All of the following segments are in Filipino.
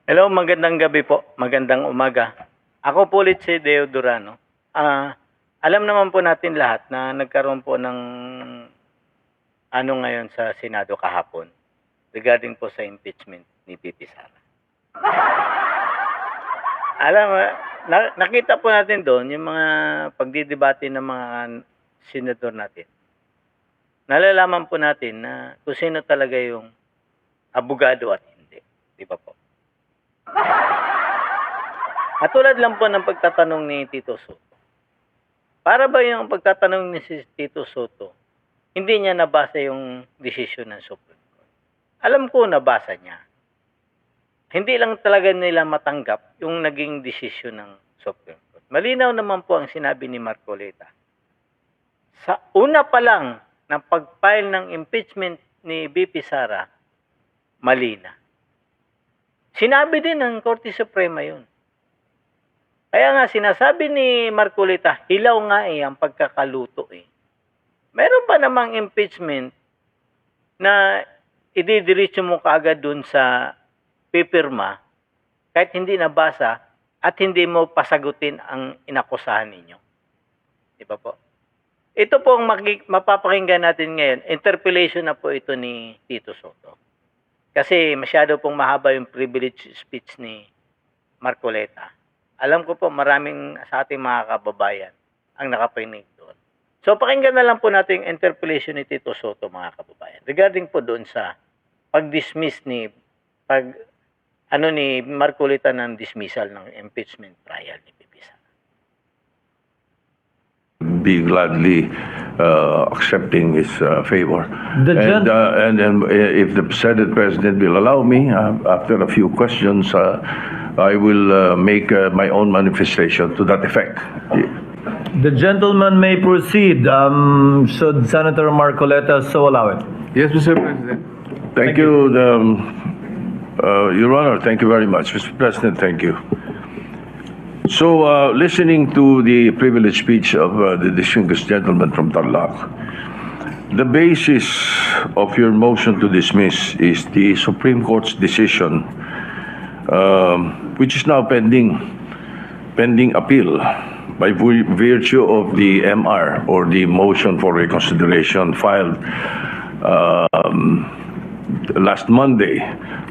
Hello, magandang gabi po. Magandang umaga. Ako po ulit si Deo Durano. Alam naman po natin lahat na nagkaroon po ng ano ngayon sa Senado kahapon regarding po sa impeachment ni Pipi Sara. Alam mo, nakita po natin doon yung mga pagdidebate ng mga senador natin. Nalalaman po natin na kung sino talaga yung abogado at hindi. Di ba po? At tulad lang po ng pagtatanong ni Tito Soto. Para ba yung pagtatanong ni si Tito Soto, hindi niya nabasa yung desisyon ng Supreme Court? Alam ko nabasa niya. Hindi lang talaga nila matanggap yung naging desisyon ng Supreme Court. Malinaw naman po ang sinabi ni Marcoleta. Sa una pa lang ng pag-file ng impeachment ni BP Sara, mali na. Sinabi din ng Korte Suprema yun. Kaya nga sinasabi ni Marcoleta, hilaw nga ang pagkakaluto Meron pa namang impeachment na ididiretso mo kaagad dun sa pipirma kahit hindi nabasa at hindi mo pasagutin ang inakusahan ninyo. Di ba po? Ito po ang mapapakinggan natin ngayon. Interpellation na po ito ni Tito Soto. Kasi masyado pong mahaba yung privilege speech ni Marcoleta. Alam ko po maraming sa ating mga kababayan ang nakapakinig doon. So pakinggan na lang po natin yung interpellation ni Tito Soto, mga kababayan. Regarding po doon sa pag-dismiss ni Marcoleta ng dismissal ng impeachment trial ni Pipi Sara. Be gladly accepting his favor. And if the Senate President will allow me, after a few questions, I will make my own manifestation to that effect. The gentleman may proceed. Should Senator Marcoleta so allow it? Yes, Mr. President. Thank you, Your Honor. Thank you very much. Mr. President, thank you. So, listening to the privileged speech of the distinguished gentleman from Tarlac, the basis of your motion to dismiss is the Supreme Court's decision, which is now pending appeal by virtue of the MR, or the motion for reconsideration, filed last Monday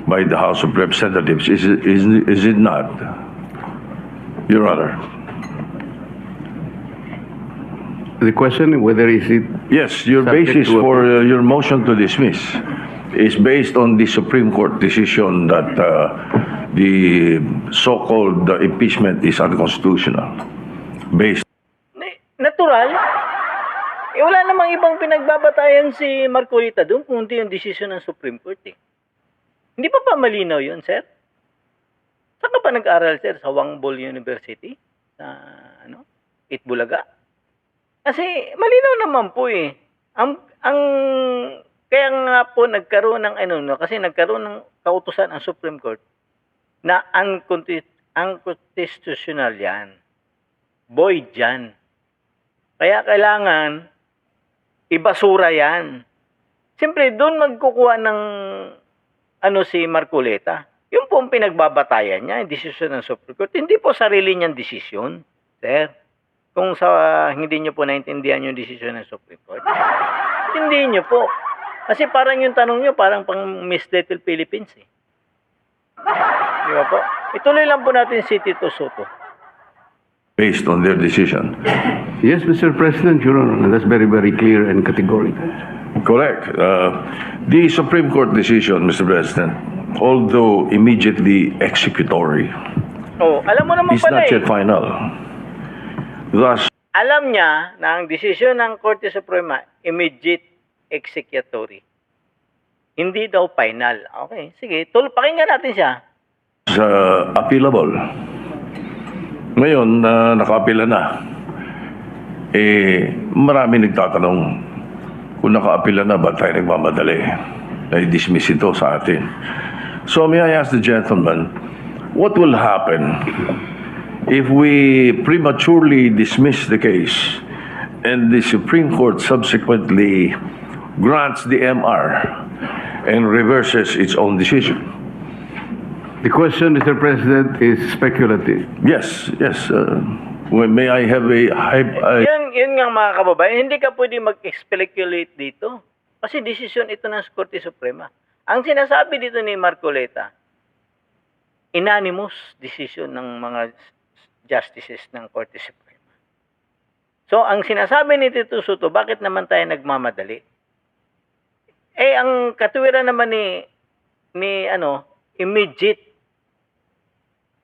by the House of Representatives. Is it not, Your Honor? The question whether is it Yes, your subject basis to for your motion to dismiss is based on the Supreme Court decision that the so-called impeachment is unconstitutional. Based. Natural. Wala namang ibang pinagbabatayan si Marcoleta doon kung hindi yung desisyon ng Supreme Court Hindi pa malinaw yun, sir? Saan ka pa nag-aral, sir? Sa Wangbol University? Sa, Itbulaga? Kasi malinaw naman po kaya nga po nagkaroon ng kasi nagkaroon ng kautusan ang Supreme Court na unconstitutional yan. Void yan. Kaya kailangan ibasura yan. Siyempre, doon magkukuha ng si Marcoleta. Yung po ang pinagbabatayan niya, yung desisyon ng Supreme Court. Hindi po sarili niyang desisyon, sir. Kung hindi niyo po naintindihan yung desisyon ng Supreme Court. Hindi niyo po. Kasi parang yung tanong niyo, parang pang Miss Little Philippines Di ba po? Ituloy lang po natin si Tito Soto. Based on their decision. Yes, Mr. President, Your Honor, that's very, very clear and categorical. Correct. The Supreme Court decision, Mr. President, although immediately executory, Alam mo naman is pala not yet final. Thus, alam niya na ang desisyon ng Korte Suprema, immediate executory. Hindi daw final. Okay, sige. Pakinggan natin siya. appealable. Ngayon, naka-appeal na. Marami nagtatanong kung naka-appeal na, ba't tayo nagmamadali? Na-dismiss ito sa atin. So may I ask the gentleman, what will happen if we prematurely dismiss the case and the Supreme Court subsequently grants the MR and reverses its own decision? The question, Mr. President, is speculative. Yes, yes. May I have Yun nga mga kababayan, hindi ka pwede mag-speculate dito. Kasi desisyon ito ng Korte Suprema. Ang sinasabi dito ni Marcoleta, unanimous decision ng mga justices ng Korte Suprema. So, ang sinasabi ni Tito Soto, bakit naman tayo nagmamadali? Ang katuwiran naman ni immediate,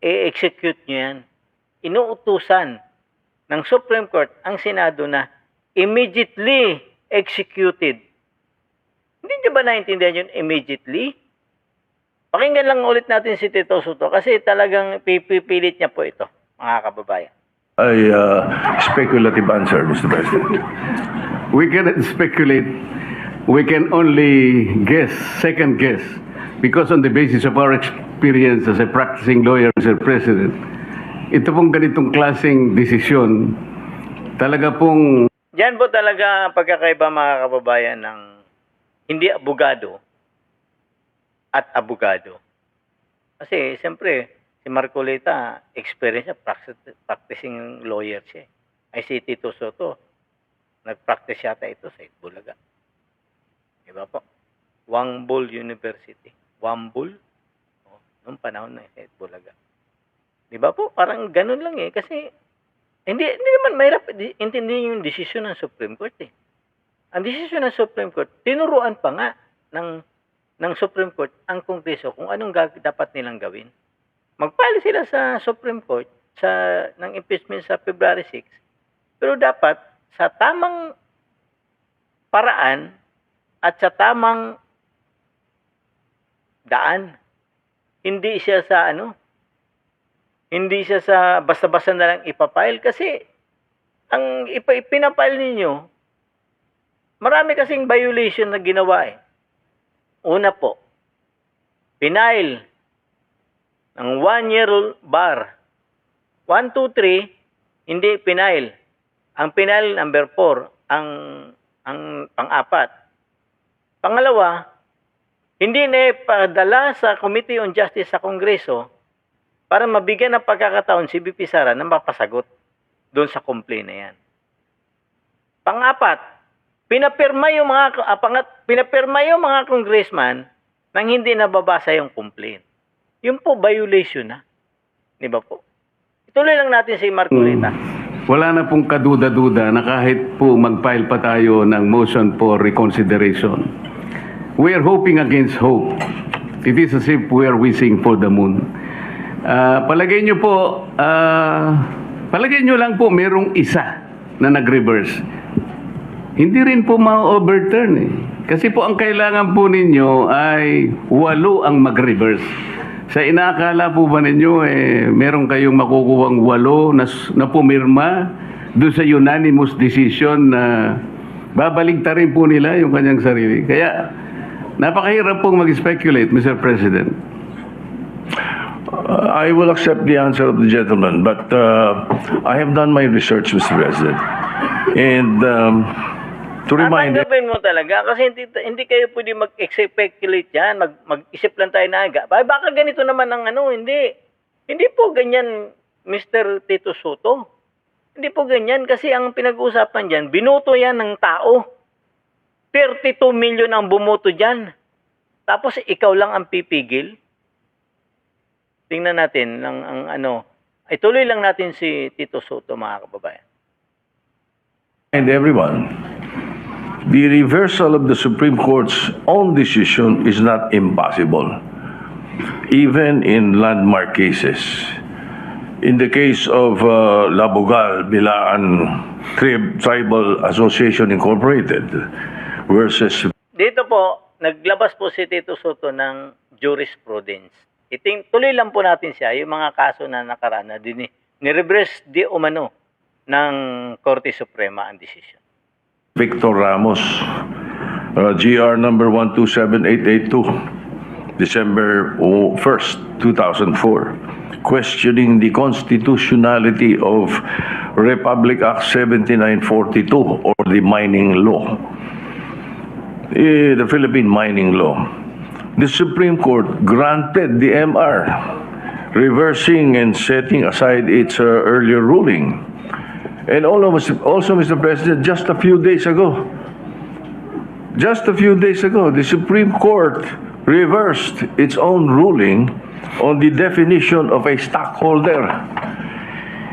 execute nyo yan. Inuutusan ng Supreme Court ang Senado na immediately executed. Hindi nyo ba naintindihan yun, immediately? Pakinggan lang ulit natin si Tito Soto kasi talagang pipilit niya po ito, mga kababayan. speculative answer, Mr. President? We cannot speculate. We can only guess, second guess, because on the basis of our experience as a practicing lawyer, Mr. President, ito pong ganitong klaseng desisyon, talaga pong Diyan po talaga ang pagkakaiba mga kababayan ng hindi abogado at abogado. Kasi siyempre, si Marcoleta, experience niya, practicing lawyer siya. Ay si Tito Soto, nag-practice yata ito sa Itbulaga. Diba po? Wangbol University. Wambul? Noong panahon na sa Itbulaga. Diba po? Parang ganun lang kasi hindi naman mahirap intindihin yung desisyon ng Supreme Court Ang desisyon ng Supreme Court, tinuruan pa nga ng Supreme Court ang Kongreso kung anong dapat nilang gawin. Mag-file sila sa Supreme Court ng impeachment sa February 6. Pero dapat sa tamang paraan at sa tamang daan. Hindi siya sa basta-basta na lang ipapile kasi ang ipinapile ninyo, marami kasing violation na ginawa Una po, pinail ng 1-year bar. 1, 2, 3, hindi pinail. Ang pinail number 4, ang pang-apat. Pangalawa, hindi na ipadala sa Committee on Justice sa Kongreso para mabigyan ng pagkakataon si BP Sara na mapasagot doon sa complaint na yan. Pang-apat, pinapirma yung mga congressman nang hindi nababasa yung complaint. Yun po violation na. Di ba po? Ituloy lang natin si Marcoleta. wala na pong kaduda-duda na kahit po mag-file pa tayo ng motion for reconsideration. We are hoping against hope. It is as if we are wishing for the moon. Palagay nyo lang po merong isa na nag-reverse. Hindi rin po ma-overturn Kasi po ang kailangan po ninyo ay 8 ang mag-reverse. Sa inaakala po ba ninyo meron kayong makukuhang 8 na pumirma doon sa unanimous decision na babaligtarin po nila yung kanyang sarili. Kaya napakahirap pong mag-speculate, Mr. President. I will accept the answer of the gentleman, but I have done my research, Mr. President. And to remind... Tatanggapin mo talaga kasi hindi kayo pwede mag-speculate yan. Mag-isip lang tayo na aga. Baka ganito naman ang hindi. Hindi po ganyan, Mr. Tito Soto. Hindi po ganyan kasi ang pinag-uusapan dyan, binoto yan ng tao. 32 million ang bumoto dyan. Tapos ikaw lang ang pipigil. Tingnan natin ituloy lang natin si Tito Soto, mga kababayan. And everyone, the reversal of the Supreme Court's own decision is not impossible, even in landmark cases. In the case of Labogal, Bilaan Tribal Association Incorporated versus... Dito po, naglabas po si Tito Soto ng jurisprudence. Tuloy lang po natin siya, yung mga kaso na nakaraan na ni-reverse di umano ng Korte Suprema ang desisyon. Victor Ramos, GR number 127882, December 1st, 2004, questioning the constitutionality of Republic Act 7942 or the mining law, the Philippine mining law. The Supreme Court granted the MR reversing and setting aside its earlier ruling. And also, Mr. President, just a few days ago, the Supreme Court reversed its own ruling on the definition of a stockholder.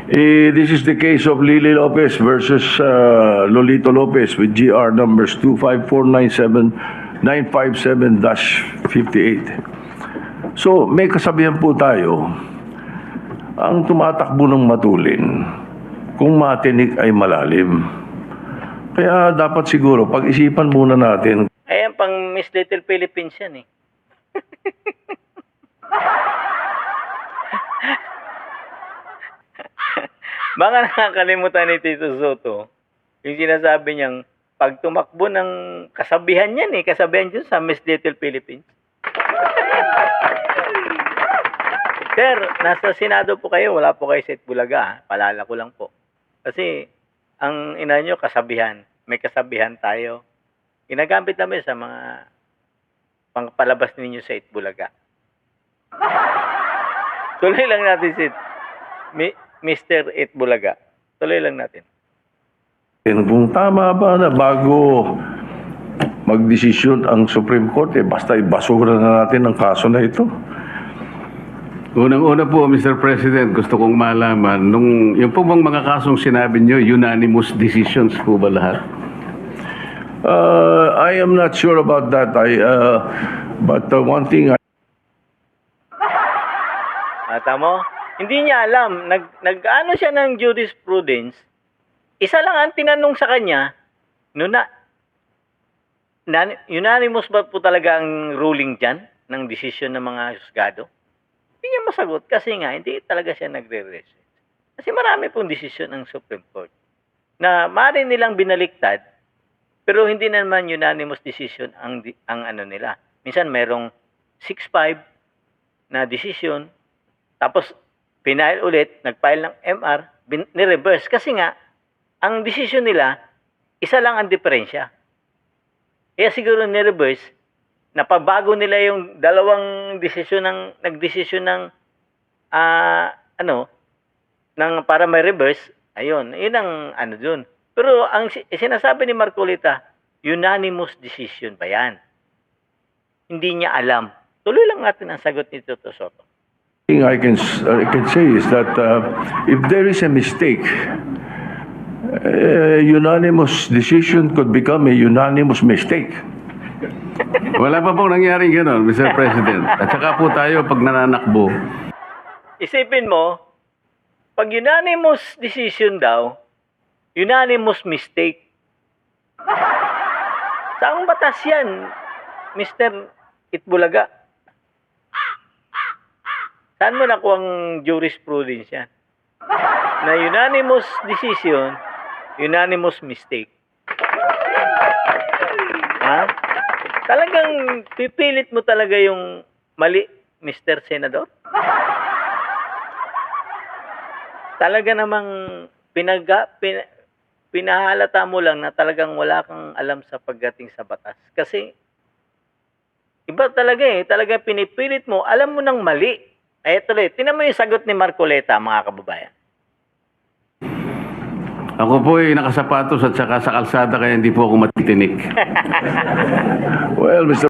This is the case of Lily Lopez versus Lolito Lopez with GR numbers 25497-957-58. So, may kasabihan po tayo, ang tumatakbo ng matulin, kung matinik ay malalim. Kaya dapat siguro, pag-isipan muna natin. Ayan, pang Miss Little Philippines yan eh. Baka nakakalimutan ni Tito Soto yung sinasabi niyang pag tumakbo ng kasabihan yan eh. Kasabihan dyan sa Miss Little Philippines. Sir, nasa Senado po kayo. Wala po kayo sa Itbulaga. Ha? Palala ko lang po. Kasi ang ina nyo kasabihan. May kasabihan tayo. Ginagamit namin sa mga pangpalabas ninyo sa Itbulaga. Tuloy lang natin si Mr. Itbulaga. Tuloy lang natin. Kung tama ba na bago magdesisyon ang Supreme Court, basta ibasura na natin ang kaso na ito. Unang-una po, Mr. President, gusto kong malaman, yung po bang mga kasong sinabi nyo, unanimous decisions po ba lahat? I am not sure about that. But one thing Tama? Hindi niya alam. Nag-ano siya ng jurisprudence. Isa lang ang tinanong sa kanya, unanimous ba po talaga ang ruling dyan ng desisyon ng mga husgado? Hindi niya masagot kasi nga, hindi talaga siya nagre-resist. Kasi marami pong desisyon ng Supreme Court na maaari nilang binaliktad, pero hindi naman unanimous decision ang ano nila. Minsan merong 6-5 na decision, tapos pinail ulit, nag-file ng MR, ni-reverse. Kasi nga, ang decision nila, isa lang ang diferensya. Kaya siguro ni-reverse, napabago nila yung dalawang desisyon nagdesisyon ng ng para may reverse. Ayun, yun ang ano dun. Pero ang sinasabi ni Marcolita, unanimous decision ba yan? Hindi niya alam. Tuloy lang natin ang sagot ni Toto Soto. thing I can say is that if there is a mistake, a unanimous decision could become a unanimous mistake. Wala pa pong nangyaring gano'n, Mr. President. At saka po tayo pag nananakbo. Isipin mo, pag unanimous decision daw, unanimous mistake. Saang batas yan, Mr. Itbulaga? Saan mo nakuha ang jurisprudence yan? Na unanimous decision, unanimous mistake. Ha? Talagang pipilit mo talaga yung mali, Mr. Senador? Talaga namang pinahalata mo lang na talagang wala kang alam sa pagdating sa batas. Kasi iba talaga talaga pinipilit mo, alam mo nang mali. Ay tuloy, tinan mo yung sagot ni Marcoleta, mga kababayan. Ako po ay nakasapatos at saka sa kalsada kaya hindi po ako matitinik. Well, Mr.